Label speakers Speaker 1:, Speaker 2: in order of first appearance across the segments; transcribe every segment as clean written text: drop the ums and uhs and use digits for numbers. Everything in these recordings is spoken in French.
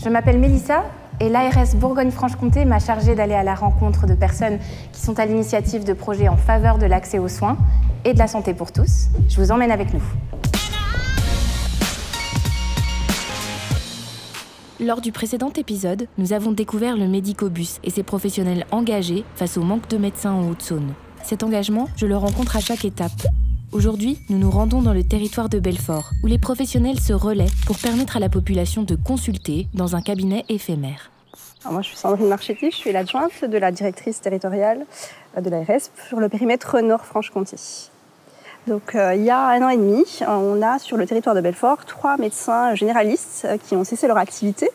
Speaker 1: Je m'appelle Mélissa et l'ARS Bourgogne-Franche-Comté m'a chargée d'aller à la rencontre de personnes qui sont à l'initiative de projets en faveur de l'accès aux soins et de la santé pour tous. Je vous emmène avec nous.
Speaker 2: Lors du précédent épisode, nous avons découvert le Médicobus et ses professionnels engagés face au manque de médecins en Haute-Saône. Cet engagement, je le rencontre à chaque étape. Aujourd'hui, nous nous rendons dans le territoire de Belfort, où les professionnels se relaient pour permettre à la population de consulter dans un cabinet éphémère.
Speaker 3: Alors moi, je suis Sandrine Marchetti, je suis l'adjointe de la directrice territoriale de l'ARS sur le périmètre Nord-Franche-Comté. Donc, il y a 1 an et demi, on a sur le territoire de Belfort 3 médecins généralistes qui ont cessé leur activité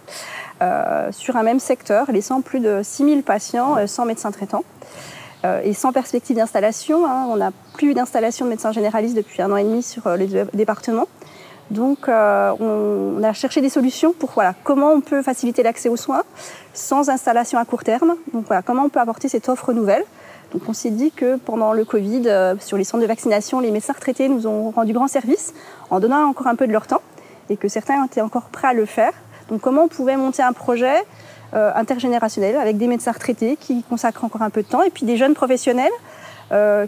Speaker 3: sur un même secteur, laissant plus de 6000 patients sans médecin traitant. Et sans perspective d'installation, on n'a plus d'installation de médecins généralistes depuis 1 an et demi sur les 2 départements. Donc on a cherché des solutions pour comment on peut faciliter l'accès aux soins sans installation à court terme. Donc comment on peut apporter cette offre nouvelle. Donc on s'est dit que pendant le Covid, sur les centres de vaccination, les médecins retraités nous ont rendu grand service en donnant encore un peu de leur temps et que certains étaient encore prêts à le faire. Donc comment on pouvait monter un projet intergénérationnel avec des médecins retraités qui consacrent encore un peu de temps et puis des jeunes professionnels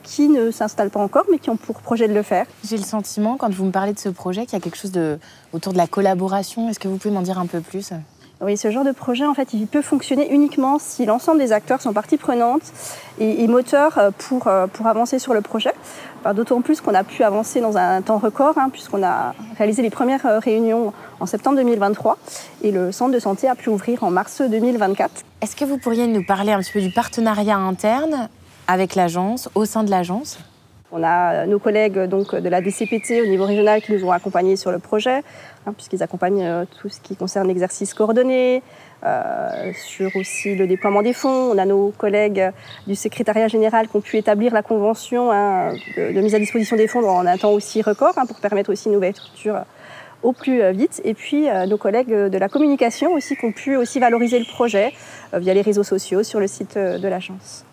Speaker 3: qui ne s'installent pas encore mais qui ont pour projet de le faire.
Speaker 1: J'ai le sentiment, quand vous me parlez de ce projet, qu'il y a quelque chose autour de la collaboration. Est-ce que vous pouvez m'en dire un peu plus ?
Speaker 3: Oui, ce genre de projet, en fait, il peut fonctionner uniquement si l'ensemble des acteurs sont partie prenante et moteurs pour avancer sur le projet. Enfin, d'autant plus qu'on a pu avancer dans un temps record, puisqu'on a réalisé les premières réunions en septembre 2023 et le centre de santé a pu ouvrir en mars 2024.
Speaker 1: Est-ce que vous pourriez nous parler un petit peu du partenariat interne avec l'agence, au sein de l'agence ?
Speaker 3: On a nos collègues de la DCPT au niveau régional qui nous ont accompagnés sur le projet, puisqu'ils accompagnent tout ce qui concerne l'exercice coordonné, sur aussi le déploiement des fonds. On a nos collègues du secrétariat général qui ont pu établir la convention de mise à disposition des fonds en un temps aussi record pour permettre aussi une ouverture au plus vite. Et puis nos collègues de la communication aussi qui ont pu aussi valoriser le projet via les réseaux sociaux sur le site de l'agence.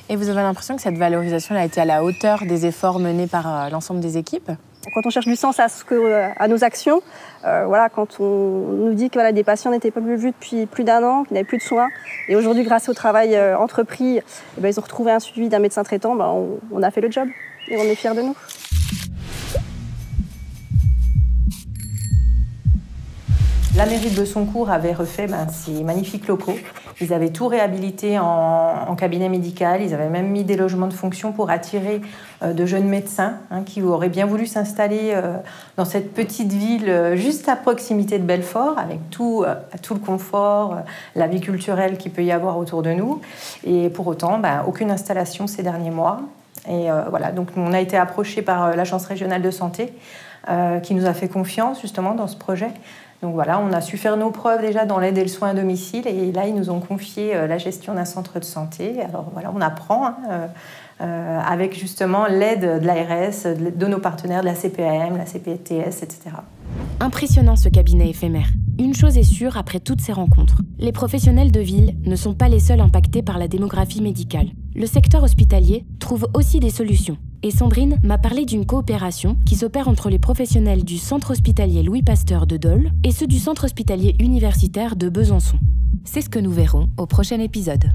Speaker 1: Et vous avez l'impression que cette valorisation a été à la hauteur des efforts menés par l'ensemble des équipes ?
Speaker 3: Quand on cherche du sens à nos actions, quand on nous dit que des patients n'étaient pas plus vus depuis plus d'1 an, qu'ils n'avaient plus de soins, et aujourd'hui, grâce au travail entrepris, ils ont retrouvé un suivi d'un médecin traitant, on a fait le job et on est fiers de nous.
Speaker 4: La mairie de Besoncourt avait refait ces magnifiques locaux. Ils avaient tout réhabilité en cabinet médical. Ils avaient même mis des logements de fonction pour attirer de jeunes médecins qui auraient bien voulu s'installer dans cette petite ville juste à proximité de Belfort, avec tout le confort, la vie culturelle qu'il peut y avoir autour de nous. Et pour autant, aucune installation ces derniers mois. Et donc on a été approchés par l'Agence régionale de santé qui nous a fait confiance justement dans ce projet. Donc on a su faire nos preuves déjà dans l'aide et le soin à domicile et là, ils nous ont confié la gestion d'un centre de santé. Alors on apprend avec justement l'aide de l'ARS, de nos partenaires, de la CPAM, la CPTS, etc.
Speaker 2: Impressionnant ce cabinet éphémère. Une chose est sûre après toutes ces rencontres, les professionnels de ville ne sont pas les seuls impactés par la démographie médicale. Le secteur hospitalier trouve aussi des solutions. Et Sandrine m'a parlé d'une coopération qui s'opère entre les professionnels du centre hospitalier Louis Pasteur de Dole et ceux du centre hospitalier universitaire de Besançon. C'est ce que nous verrons au prochain épisode.